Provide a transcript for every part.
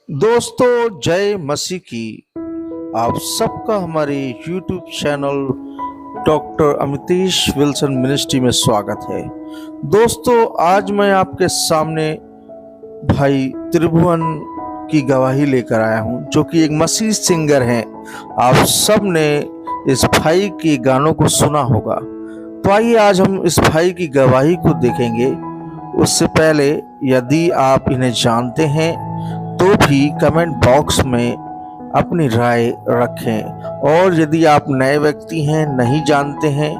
दोस्तों, जय मसीह की। आप सबका हमारे YouTube channel doctor Amitesh Wilson ministry में स्वागत है। दोस्तों, आज मैं आपके सामने भाई त्रिभुवन की गवाही लेकर आया हूं, जो कि एक मसीह सिंगर हैं। आप सब ने इस भाई के गानों को सुना होगा। तो आइए आज हम इस भाई की गवाही को देखेंगे। उससे पहले यदि आप इन्हें जानते हैं तो भी कमेंट बॉक्स में अपनी राय रखें, और यदि आप नए व्यक्ति हैं, नहीं जानते हैं,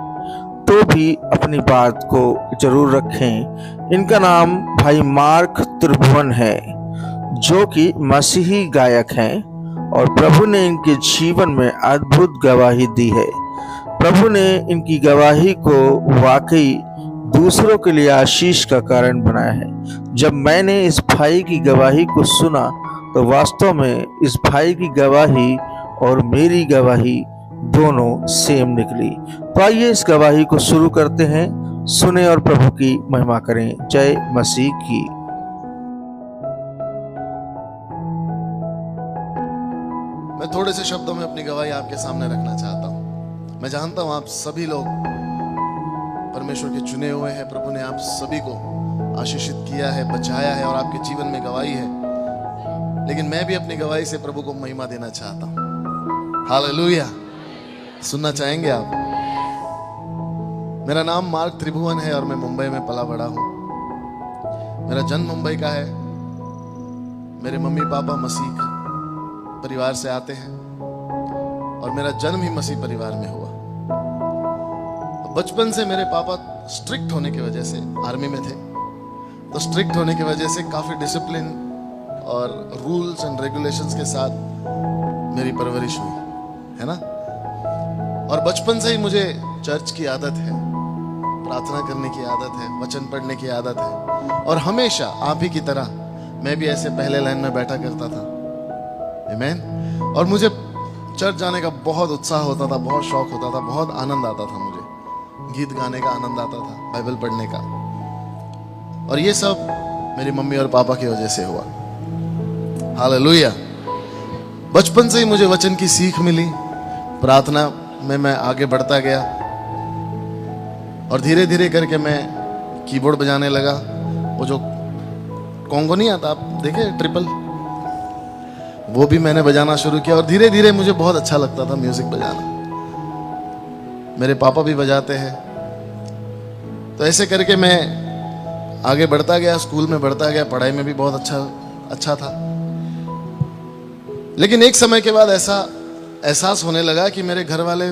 तो भी अपनी बात को जरूर रखें। इनका नाम भाई मार्क त्रिभुवन है, जो कि मसीही गायक हैं, और प्रभु ने इनके जीवन में अद्भुत गवाही दी है। प्रभु ने इनकी गवाही को वाकई दूसरों के लिए आशीष का कारण बनाया है। जब मैंने इस भाई की गवाही को सुना तो वास्तव में इस भाई की गवाही और मेरी गवाही दोनों सेम निकली। तो आइए इस गवाही को शुरू करते हैं। सुने और प्रभु की महिमा करें। जय मसीह की। मैं थोड़े से शब्दों में अपनी गवाही आपके सामने रखना चाहता हूँ। मैं जानता हूँ आप सभी लोग परमेश्वर के चुने हुए हैं। प्रभु ने आप सभी को आशीषित किया है, बचाया है और आपके जीवन में गवाही है। लेकिन मैं भी अपनी गवाही से प्रभु को महिमा देना चाहता हूँ। हालेलुया। सुनना चाहेंगे आप? मेरा नाम मार्क त्रिभुवन है और मैं मुंबई में पला बड़ा हूँ। मेरा जन्म मुंबई का है। मेरे मम्मी पापा मसीह परिवार से आते हैं और मेरा जन्म ही मसीह परिवार में हुआ। बचपन से मेरे पापा स्ट्रिक्ट होने की वजह से, आर्मी में थे, तो स्ट्रिक्ट होने की वजह से काफी डिसिप्लिन और रूल्स एंड रेगुलेशंस के साथ मेरी परवरिश हुई, है ना। और बचपन से ही मुझे चर्च की आदत है, प्रार्थना करने की आदत है, वचन पढ़ने की आदत है, और हमेशा आप ही की तरह मैं भी ऐसे पहले लाइन में बैठा करता था। आमीन। और मुझे चर्च जाने का बहुत उत्साह होता था, बहुत शौक होता था, बहुत आनंद आता था। मुझे गीत गाने का आनंद आता था, बाइबल पढ़ने का। और ये सब मेरी मम्मी और पापा की वजह से हुआ। हालेलुया। बचपन से ही मुझे वचन की सीख मिली। प्रार्थना में मैं आगे बढ़ता गया और धीरे धीरे करके मैं कीबोर्ड बजाने लगा। वो जो कॉन्गो नहीं आता, आप देखे, ट्रिपल, वो भी मैंने बजाना शुरू किया। और धीरे धीरे मुझे बहुत अच्छा लगता था म्यूजिक बजाना। मेरे पापा भी बजाते हैं। तो ऐसे करके मैं आगे बढ़ता गया, स्कूल में बढ़ता गया, पढ़ाई में भी बहुत अच्छा था। लेकिन एक समय के बाद ऐसा एहसास होने लगा कि मेरे घर वाले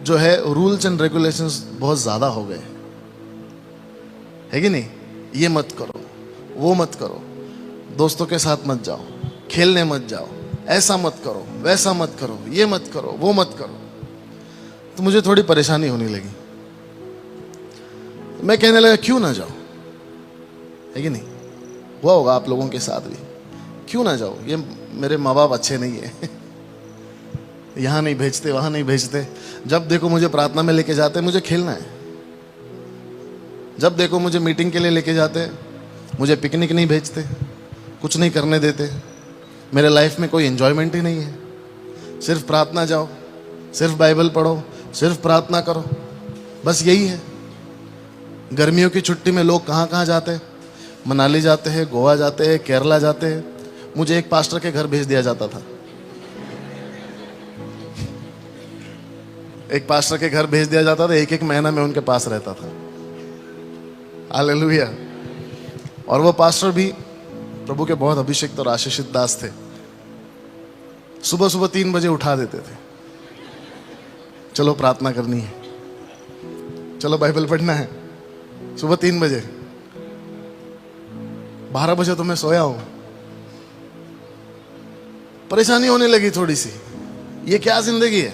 जो है रूल्स एंड रेगुलेशंस बहुत ज्यादा हो गए, है कि नहीं। ये मत करो, वो मत करो, दोस्तों के साथ मत जाओ, खेलने मत जाओ, ऐसा मत करो, वैसा मत करो, ये मत करो, वो मत करो। तो मुझे थोड़ी परेशानी होने लगी। मैं कहने लगा क्यों ना जाओ, है कि नहीं। हुआ होगा आप लोगों के साथ भी, क्यों ना जाओ, ये मेरे माँ बाप अच्छे नहीं है, यहाँ नहीं भेजते, वहां नहीं भेजते। जब देखो मुझे प्रार्थना में लेके जाते, मुझे खेलना है। जब देखो मुझे मीटिंग के लिए लेके जाते, मुझे पिकनिक नहीं भेजते, कुछ नहीं करने देते। मेरे लाइफ में कोई एंजॉयमेंट ही नहीं है। सिर्फ प्रार्थना जाओ, सिर्फ बाइबल पढ़ो, सिर्फ प्रार्थना करो, बस यही है। गर्मियों की छुट्टी में लोग कहाँ कहाँ जाते हैं, मनाली जाते हैं, गोवा जाते हैं, केरला जाते हैं। मुझे एक पास्टर के घर भेज दिया जाता था। एक पास्टर के घर भेज दिया जाता था, एक एक महीना में उनके पास रहता था। हालेलुया। और वो पास्टर भी प्रभु के बहुत अभिषिक्त और आशीषित दास थे। सुबह सुबह 3 बजे उठा देते थे, चलो प्रार्थना करनी है, चलो बाइबल पढ़ना है। सुबह 3 बजे, 12 बजे तो मैं सोया हूं। परेशानी होने लगी थोड़ी सी, ये क्या जिंदगी है,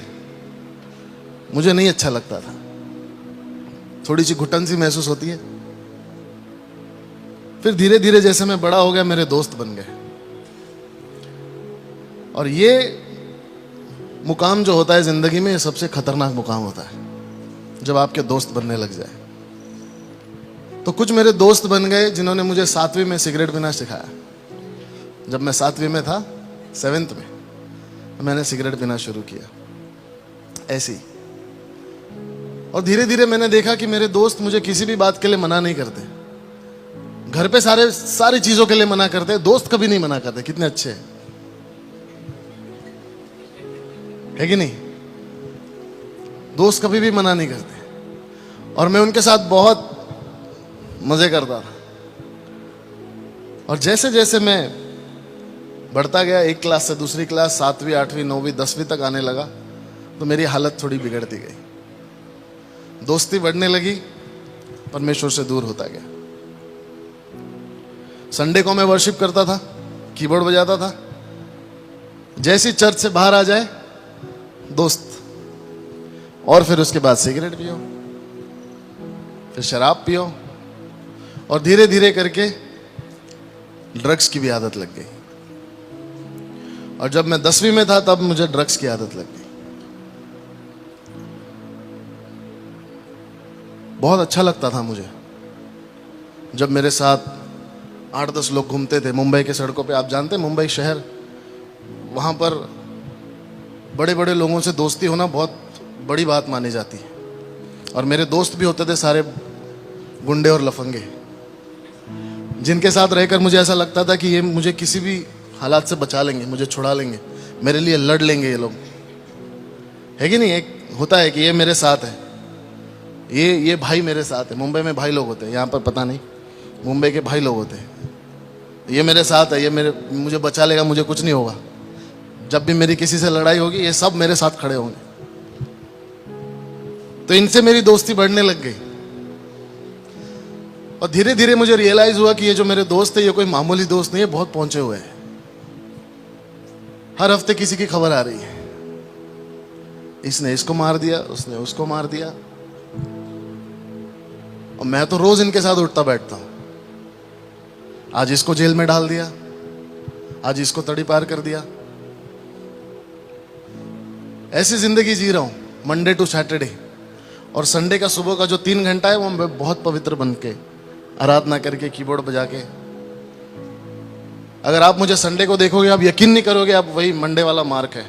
मुझे नहीं अच्छा लगता था। थोड़ी सी घुटन सी महसूस होती है। फिर धीरे धीरे जैसे मैं बड़ा हो गया, मेरे दोस्त बन गए। और ये मुकाम जो होता है जिंदगी में, ये सबसे खतरनाक मुकाम होता है, जब आपके दोस्त बनने लग जाए। तो कुछ मेरे दोस्त बन गए जिन्होंने मुझे 7वीं में सिगरेट पीना सिखाया। जब मैं 7वीं में था, 7th में, मैंने सिगरेट पीना शुरू किया ऐसे ही। और धीरे धीरे मैंने देखा कि मेरे दोस्त मुझे किसी भी बात के लिए मना नहीं करते। घर पे सारी चीजों के लिए मना करते, दोस्त कभी नहीं मना करते। कितने अच्छे हैं, है कि नहीं? दोस्त कभी भी मना नहीं करते। और मैं उनके साथ बहुत मजे करता था। और जैसे जैसे मैं बढ़ता गया, एक क्लास से दूसरी क्लास, 7वीं 8वीं 9वीं 10वीं तक आने लगा, तो मेरी हालत थोड़ी बिगड़ती गई। दोस्ती बढ़ने लगी, परमेश्वर से दूर होता गया। संडे को मैं वर्शिप करता था, कीबोर्ड बजाता था। जैसी चर्च से बाहर आ जाए दोस्त, और फिर उसके बाद सिगरेट पियो, फिर शराब पियो, और धीरे धीरे करके ड्रग्स की भी आदत लग गई। और जब मैं 10वीं में था तब मुझे ड्रग्स की आदत लग गई। बहुत अच्छा लगता था मुझे जब मेरे साथ 8-10 लोग घूमते थे मुंबई के सड़कों पे। आप जानते हैं मुंबई शहर, वहां पर बड़े बड़े लोगों से दोस्ती होना बहुत बड़ी बात मानी जाती है। और मेरे दोस्त भी होते थे सारे गुंडे और लफंगे, जिनके साथ रहकर मुझे ऐसा लगता था कि ये मुझे किसी भी हालात से बचा लेंगे, मुझे छुड़ा लेंगे, मेरे लिए लड़ लेंगे ये लोग, है कि नहीं? एक होता है कि ये मेरे साथ है, ये भाई मेरे साथ है। मुंबई में भाई लोग होते हैं, यहाँ पर पता नहीं, मुंबई के भाई लोग होते हैं। ये मेरे साथ है, ये मुझे बचा लेगा, मुझे कुछ नहीं होगा। जब भी मेरी किसी से लड़ाई होगी ये सब मेरे साथ खड़े होंगे। तो इनसे मेरी दोस्ती बढ़ने लग गई। और धीरे धीरे मुझे रियलाइज हुआ कि ये जो मेरे दोस्त है ये कोई मामूली दोस्त नहीं है, बहुत पहुंचे हुए हैं। हर हफ्ते किसी की खबर आ रही है, इसने इसको मार दिया, उसने उसको मार दिया। और मैं तो रोज इनके साथ उठता बैठता हूं। आज इसको जेल में डाल दिया, आज इसको तड़ी पार कर दिया। ऐसी जिंदगी जी रहा हूं मंडे टू सैटरडे। और संडे का सुबह का जो 3 घंटा है वो मैं बहुत पवित्र बन के, आराधना करके, कीबोर्ड बजा के। अगर आप मुझे संडे को देखोगे आप यकीन नहीं करोगे आप वही मंडे वाला मार्क है।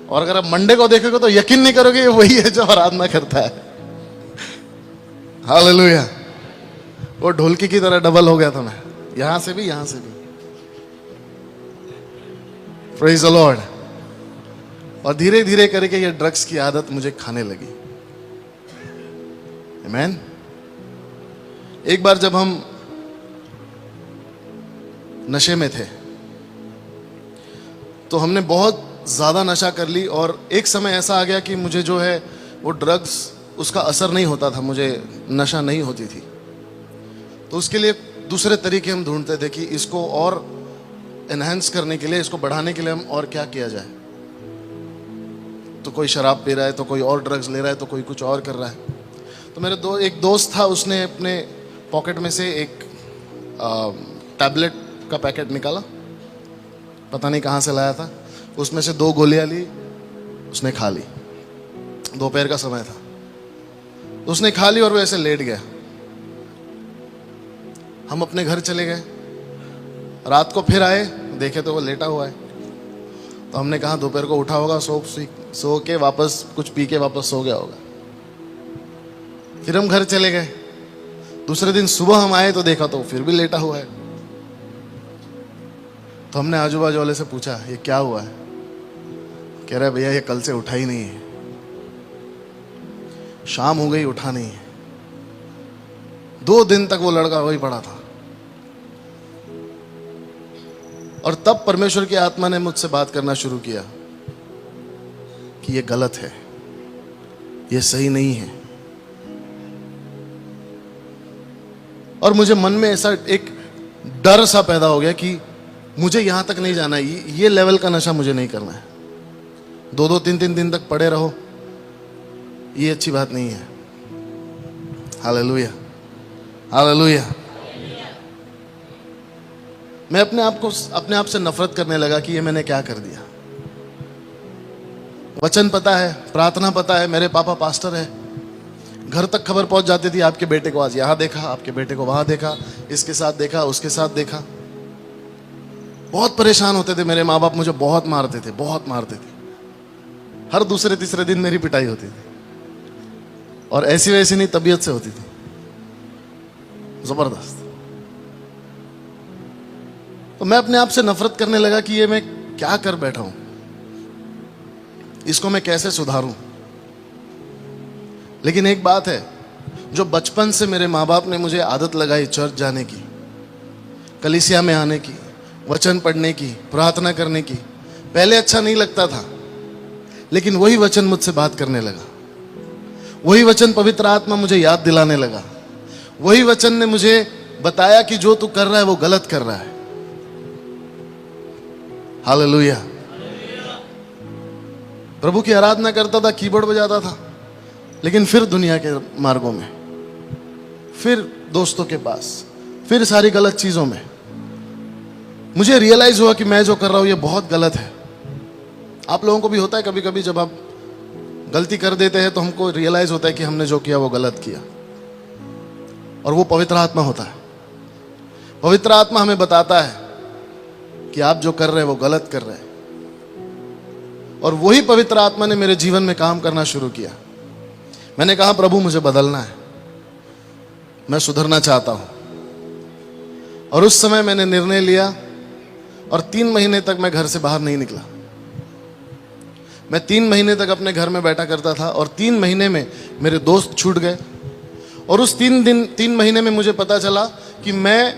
और अगर आप मंडे को देखोगे तो यकीन नहीं करोगे ये वही है जो आराधना करता है। हालेलुया। वो ढोलकी की तरह डबल हो गया था मैं, यहां से भी यहां से भी। Praise the Lord. और धीरे धीरे करके ये ड्रग्स की आदत मुझे खाने लगी। आमीन। एक बार जब हम नशे में थे तो हमने बहुत ज्यादा नशा कर ली। और एक समय ऐसा आ गया कि मुझे जो है वो ड्रग्स, उसका असर नहीं होता था, मुझे नशा नहीं होती थी। तो उसके लिए दूसरे तरीके हम ढूंढते थे कि इसको और एनहांस करने के लिए, इसको बढ़ाने के लिए हम और क्या किया जाए। तो कोई शराब पी रहा है, तो कोई और ड्रग्स ले रहा है, तो कोई कुछ और कर रहा है। तो मेरे एक दोस्त था, उसने अपने पॉकेट में से एक टैबलेट का पैकेट निकाला, पता नहीं कहाँ से लाया था। उसमें से 2 गोलियां ली, उसने खा ली। दोपहर का समय था, उसने खा ली और वो ऐसे लेट गया। हम अपने घर चले गए। रात को फिर आए, देखे तो वो लेटा हुआ है। तो हमने कहा दोपहर को उठा होगा, सो के वापस कुछ पी के वापस सो गया होगा। फिर हम घर चले गए। दूसरे दिन सुबह हम आए तो देखा तो फिर भी लेटा हुआ है। तो हमने आजू बाजू वाले से पूछा ये क्या हुआ है? कह रहा है भैया ये कल से उठा ही नहीं है, शाम हो गई उठा नहीं है। 2 दिन तक वो लड़का वही पड़ा था। और तब परमेश्वर की आत्मा ने मुझसे बात करना शुरू किया कि ये गलत है, ये सही नहीं है। और मुझे मन में ऐसा एक डर सा पैदा हो गया कि मुझे यहां तक नहीं जाना है, ये लेवल का नशा मुझे नहीं करना है। 2-2, 3-3 दिन तक पड़े रहो, ये अच्छी बात नहीं है। Hallelujah, hallelujah. मैं अपने आप से नफरत करने लगा कि ये मैंने क्या कर दिया। वचन पता है, प्रार्थना पता है, मेरे पापा पास्टर है, घर तक खबर पहुंच जाती थी आपके बेटे को आज यहां देखा, आपके बेटे को वहां देखा, इसके साथ देखा, उसके साथ देखा। बहुत परेशान होते थे मेरे माँ बाप, मुझे बहुत मारते थे, बहुत मारते थे। हर दूसरे तीसरे दिन मेरी पिटाई होती थी, और ऐसी वैसी नहीं, तबीयत से होती थी, जबरदस्त। तो मैं अपने आप से नफरत करने लगा कि ये मैं क्या कर बैठा हूं, इसको मैं कैसे सुधारूं। लेकिन एक बात है, जो बचपन से मेरे माँ बाप ने मुझे आदत लगाई चर्च जाने की, कलीसिया में आने की, वचन पढ़ने की, प्रार्थना करने की, पहले अच्छा नहीं लगता था, लेकिन वही वचन मुझसे बात करने लगा। वही वचन पवित्र आत्मा मुझे याद दिलाने लगा। वही वचन ने मुझे बताया कि जो तू कर रहा है वो गलत कर रहा है। हालेलुया। प्रभु की आराधना करता था, कीबोर्ड बजाता था, लेकिन फिर दुनिया के मार्गों में, फिर दोस्तों के पास, फिर सारी गलत चीजों में मुझे रियलाइज हुआ कि मैं जो कर रहा हूं ये बहुत गलत है। आप लोगों को भी होता है कभी कभी, जब आप गलती कर देते हैं तो हमको रियलाइज होता है कि हमने जो किया वो गलत किया, और वो पवित्र आत्मा होता है। पवित्र आत्मा हमें बताता है कि आप जो कर रहे हैं वो गलत कर रहे हैं, और वही पवित्र आत्मा ने मेरे जीवन में काम करना शुरू किया। मैंने कहा प्रभु मुझे बदलना है, मैं सुधरना चाहता हूं। और उस समय मैंने निर्णय लिया, और 3 महीने तक मैं घर से बाहर नहीं निकला। मैं 3 महीने तक अपने घर में बैठा करता था, और 3 महीने में मेरे दोस्त छूट गए। और उस 3 महीने में मुझे पता चला कि मैं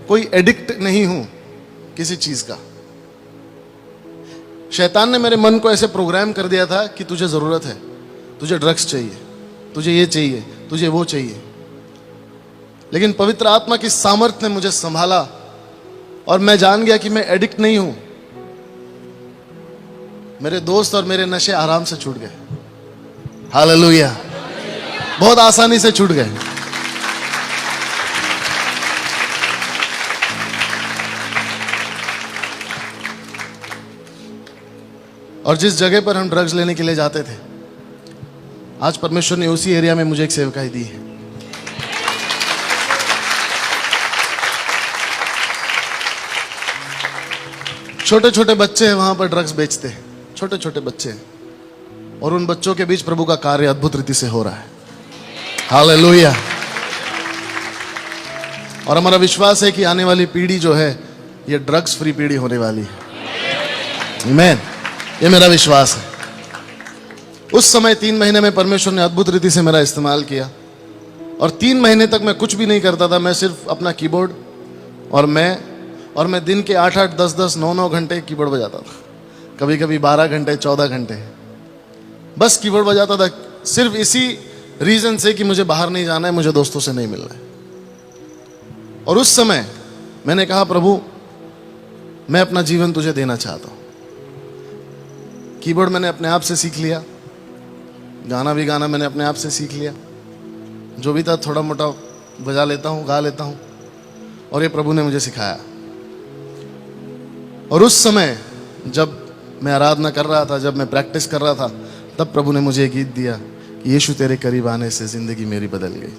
कोई एडिक्ट नहीं हूं किसी चीज का। शैतान ने मेरे मन को ऐसे प्रोग्राम कर दिया था कि तुझे जरूरत है, तुझे ड्रग्स चाहिए, तुझे ये चाहिए, तुझे वो चाहिए। लेकिन पवित्र आत्मा की सामर्थ्य ने मुझे संभाला, और मैं जान गया कि मैं एडिक्ट नहीं हूं। मेरे दोस्त और मेरे नशे आराम से छूट गए। हालेलुया। बहुत आसानी से छूट गए। और जिस जगह पर हम ड्रग्स लेने के लिए जाते थे, आज परमेश्वर ने उसी एरिया में मुझे एक सेवकाई दी है। छोटे छोटे बच्चे हैं वहां पर ड्रग्स बेचते हैं, छोटे छोटे बच्चे हैं, और उन बच्चों के बीच प्रभु का कार्य अद्भुत रीति से हो रहा है। हालेलुया। और हमारा विश्वास है कि आने वाली पीढ़ी जो है ये ड्रग्स फ्री पीढ़ी होने वाली है। आमीन। ये मेरा विश्वास है। उस समय 3 महीने में परमेश्वर ने अद्भुत रीति से मेरा इस्तेमाल किया, और 3 महीने तक मैं कुछ भी नहीं करता था। मैं सिर्फ अपना कीबोर्ड और मैं दिन के 8-8, 10-10, 9-9 घंटे कीबोर्ड बजाता था, कभी कभी 12 घंटे, 14 घंटे बस कीबोर्ड बजाता था, सिर्फ इसी रीजन से कि मुझे बाहर नहीं जाना है, मुझे दोस्तों से नहीं मिलना है। और उस समय मैंने कहा प्रभु मैं अपना जीवन तुझे देना चाहता हूं। कीबोर्ड मैंने अपने आप से सीख लिया, गाना भी गाना मैंने अपने आप से सीख लिया, जो भी था थोड़ा मोटा बजा लेता हूँ, गा लेता हूँ, और ये प्रभु ने मुझे सिखाया। और उस समय जब मैं आराधना कर रहा था, जब मैं प्रैक्टिस कर रहा था, तब प्रभु ने मुझे एक गीत दिया कि यीशु तेरे करीब आने से जिंदगी मेरी बदल गई।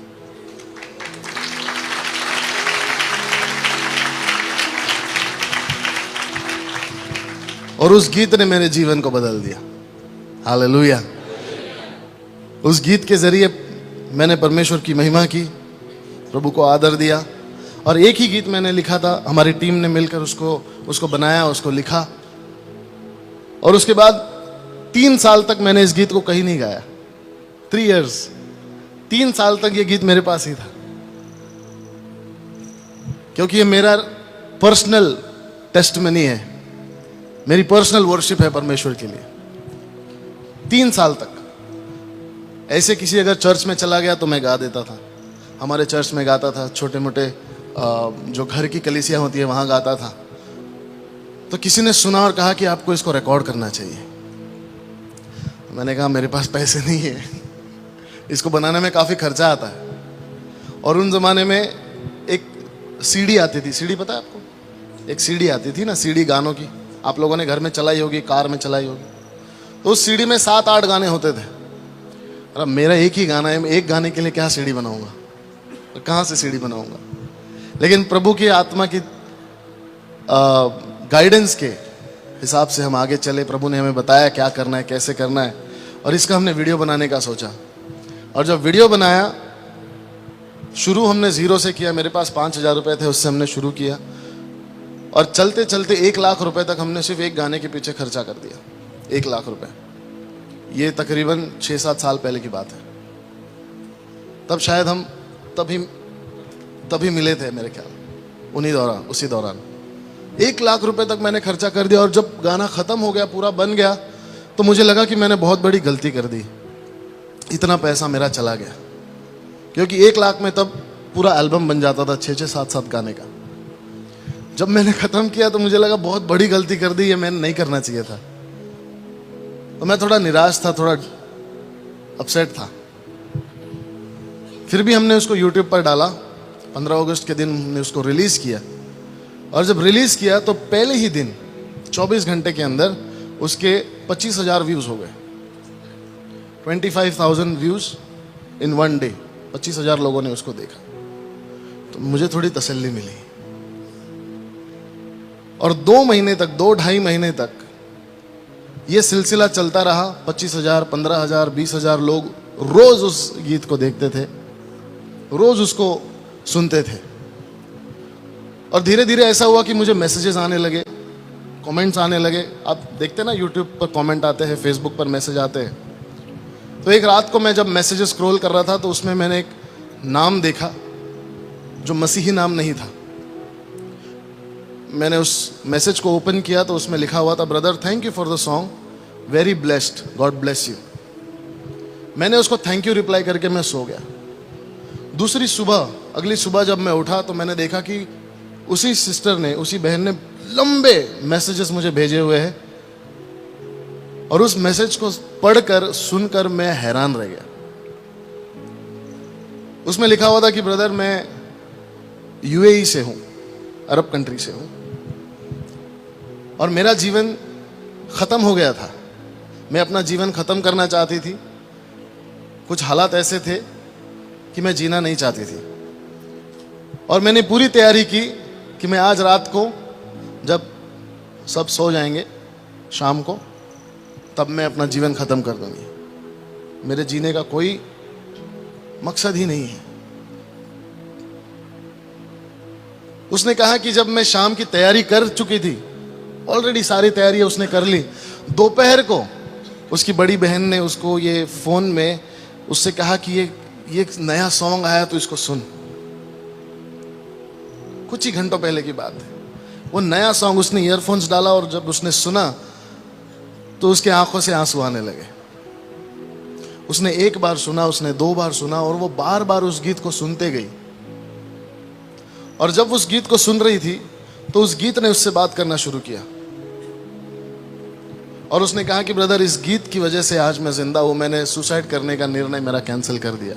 और उस गीत ने मेरे जीवन को बदल दिया। हालेलुया। उस गीत के जरिए मैंने परमेश्वर की महिमा की, प्रभु को आदर दिया, और एक ही गीत मैंने लिखा था, हमारी टीम ने मिलकर उसको बनाया, उसको लिखा। और उसके बाद 3 साल तक मैंने इस गीत को कहीं नहीं गाया। 3 years, 3 साल तक ये गीत मेरे पास ही था, क्योंकि ये मेरा पर्सनल टेस्टमनी है, मेरी पर्सनल वर्शिप है परमेश्वर के लिए। 3 साल तक ऐसे किसी अगर चर्च में चला गया तो मैं गा देता था। हमारे चर्च में गाता था, छोटे मोटे जो घर की कलीसिया होती है वहाँ गाता था। तो किसी ने सुना और कहा कि आपको इसको रिकॉर्ड करना चाहिए। मैंने कहा मेरे पास पैसे नहीं है, इसको बनाने में काफ़ी खर्चा आता है। और उन ज़माने में एक सीडी आती थी, सीडी पता है आपको? एक सीडी आती थी ना, सीडी गानों की, आप लोगों ने घर में चलाई होगी, कार में चलाई होगी। तो उस सीडी में 7-8 गाने होते थे। अरे मेरा एक ही गाना है, मैं एक गाने के लिए क्या सीडी बनाऊंगा, कहाँ से सीडी बनाऊंगा? लेकिन प्रभु की आत्मा की गाइडेंस के हिसाब से हम आगे चले। प्रभु ने हमें बताया क्या करना है, कैसे करना है, और इसका हमने वीडियो बनाने का सोचा। और जब वीडियो बनाया, शुरू हमने ज़ीरो से किया। मेरे पास 5,000 रुपये थे, उससे हमने शुरू किया, और चलते चलते 1 लाख रुपए तक हमने सिर्फ एक गाने के पीछे खर्चा कर दिया। 1 लाख रुपए, ये तकरीबन 6-7 साल पहले की बात है। तब शायद हम तभी मिले थे मेरे ख्याल, उसी दौरान 1 लाख रुपए तक मैंने खर्चा कर दिया। और जब गाना ख़त्म हो गया, पूरा बन गया, तो मुझे लगा कि मैंने बहुत बड़ी गलती कर दी, इतना पैसा मेरा चला गया। क्योंकि 1 लाख में तब पूरा एल्बम बन जाता था 6-6, 7-7 गाने का। जब मैंने ख़त्म किया तो मुझे लगा बहुत बड़ी गलती कर दी, ये मैंने नहीं करना चाहिए था। तो मैं थोड़ा निराश था, थोड़ा अपसेट था। फिर भी हमने उसको यूट्यूब पर डाला। 15 अगस्त के दिन हमने उसको रिलीज़ किया, और जब रिलीज़ किया तो पहले ही दिन 24 घंटे के अंदर उसके 25,000 व्यूज़ हो गए। 25,000 व्यूज़ इन 1 डे। 25,000 लोगों ने उसको देखा, तो मुझे थोड़ी तसल्ली मिली। और 2 महीने तक, 2-2.5 महीने तक ये सिलसिला चलता रहा। 25,000, 15,000, 20,000 लोग रोज उस गीत को देखते थे, रोज उसको सुनते थे। और धीरे धीरे ऐसा हुआ कि मुझे मैसेजेस आने लगे, कमेंट्स आने लगे। आप देखते ना, यूट्यूब पर कमेंट आते हैं, फेसबुक पर मैसेज आते हैं। तो एक रात को मैं जब मैसेजेस स्क्रॉल कर रहा था, तो उसमें मैंने एक नाम देखा जो मसीही नाम नहीं था। मैंने उस मैसेज को ओपन किया तो उसमें लिखा हुआ था, brother thank you for the song, very blessed, God bless you. मैंने उसको थैंक यू रिप्लाई करके मैं सो गया। दूसरी सुबह, अगली सुबह जब मैं उठा तो मैंने देखा कि उसी सिस्टर ने, उसी बहन ने लंबे मैसेजेस मुझे भेजे हुए हैं। और उस मैसेज को पढ़कर, सुनकर मैं हैरान रह गया। उसमें लिखा हुआ था कि ब्रदर मैं यूएई से हूं, अरब कंट्री से हूं, और मेरा जीवन खत्म हो गया था। मैं अपना जीवन खत्म करना चाहती थी। कुछ हालात ऐसे थे कि मैं जीना नहीं चाहती थी, और मैंने पूरी तैयारी की कि मैं आज रात को जब सब सो जाएंगे, शाम को, तब मैं अपना जीवन खत्म कर दूंगी। मेरे जीने का कोई मकसद ही नहीं है। उसने कहा कि जब मैं शाम की तैयारी कर चुकी थी, ऑलरेडी सारी तैयारी उसने कर ली, दोपहर को उसकी बड़ी बहन ने उसको ये फोन में उससे कहा कि ये नया सॉन्ग आया तो इसको सुन। कुछ ही घंटों पहले की बात है। वो नया सॉन्ग उसने ईयरफोन्स डाला, और जब उसने सुना तो उसके आंखों से आंसू आने लगे। उसने 1 बार सुना, उसने 2 बार सुना, और वो बार बार उस गीत को सुनते गई। और जब उस गीत को सुन रही थी तो उस गीत ने उससे बात करना शुरू किया, और उसने कहा कि ब्रदर इस गीत की वजह से आज मैं जिंदा हूं। मैंने सुसाइड करने का निर्णय मेरा कैंसिल कर दिया।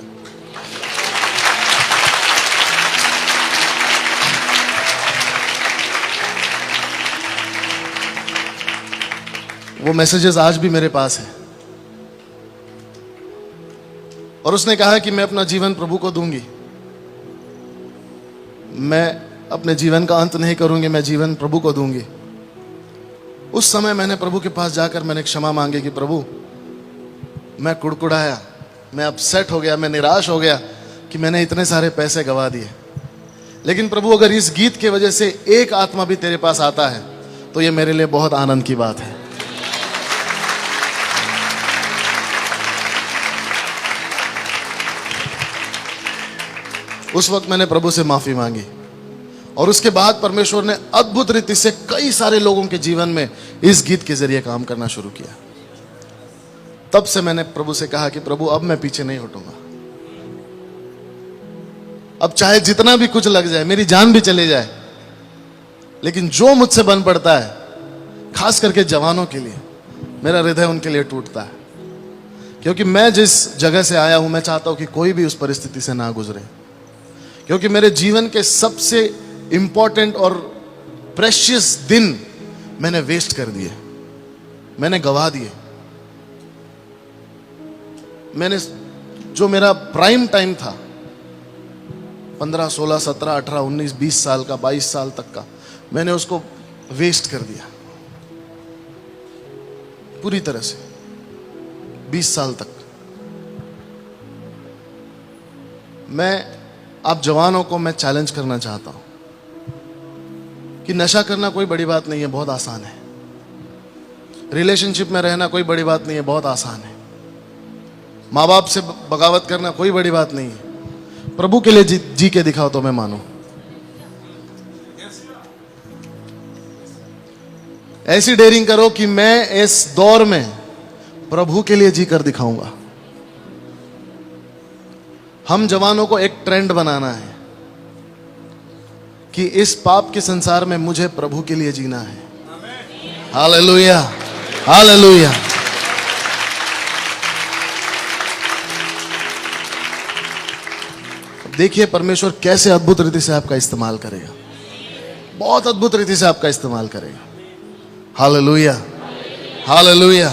वो मैसेजेस आज भी मेरे पास है। और उसने कहा कि मैं अपना जीवन प्रभु को दूंगी, मैं अपने जीवन का अंत नहीं करूंगी, मैं जीवन प्रभु को दूंगी। उस समय मैंने प्रभु के पास जाकर मैंने क्षमा मांगी कि प्रभु मैं कुड़कुड़ाया, मैं अपसेट हो गया, मैं निराश हो गया कि मैंने इतने सारे पैसे गंवा दिए। लेकिन प्रभु अगर इस गीत की वजह से एक आत्मा भी तेरे पास आता है तो ये मेरे लिए बहुत आनंद की बात है। उस वक्त मैंने प्रभु से माफी मांगी, और उसके बाद परमेश्वर ने अद्भुत रीति से कई सारे लोगों के जीवन में इस गीत के जरिए काम करना शुरू किया। तब से मैंने प्रभु से कहा कि प्रभु अब मैं पीछे नहीं हटूंगा। अब चाहे जितना भी कुछ लग जाए, मेरी जान भी चली जाए, लेकिन जो मुझसे बन पड़ता है, खास करके जवानों के लिए, मेरा हृदय उनके लिए टूटता है। क्योंकि मैं जिस जगह से आया हूं, मैं चाहता हूं कि कोई भी उस परिस्थिति से ना गुजरे। क्योंकि मेरे जीवन के सबसे इंपॉर्टेंट और प्रेशियस दिन मैंने वेस्ट कर दिए, मैंने गवा दिए। मैंने जो मेरा प्राइम टाइम था, 15, 16, 17, 18, 19, 20 साल का, 22 साल तक का, मैंने उसको वेस्ट कर दिया पूरी तरह से 20 साल तक। आप जवानों को मैं चैलेंज करना चाहता हूं कि नशा करना कोई बड़ी बात नहीं है, बहुत आसान है। रिलेशनशिप में रहना कोई बड़ी बात नहीं है, बहुत आसान है। माँ बाप से बगावत करना कोई बड़ी बात नहीं है। प्रभु के लिए जी के दिखाओ तो मैं मानूं। ऐसी डेयरिंग करो कि मैं इस दौर में प्रभु के लिए जी कर दिखाऊंगा। हम जवानों को एक ट्रेंड बनाना है कि इस पाप के संसार में मुझे प्रभु के लिए जीना है। Hallelujah, hallelujah. देखिए परमेश्वर कैसे अद्भुत रीति से आपका इस्तेमाल करेगा, बहुत अद्भुत रीति से आपका इस्तेमाल करेगा। Hallelujah, hallelujah.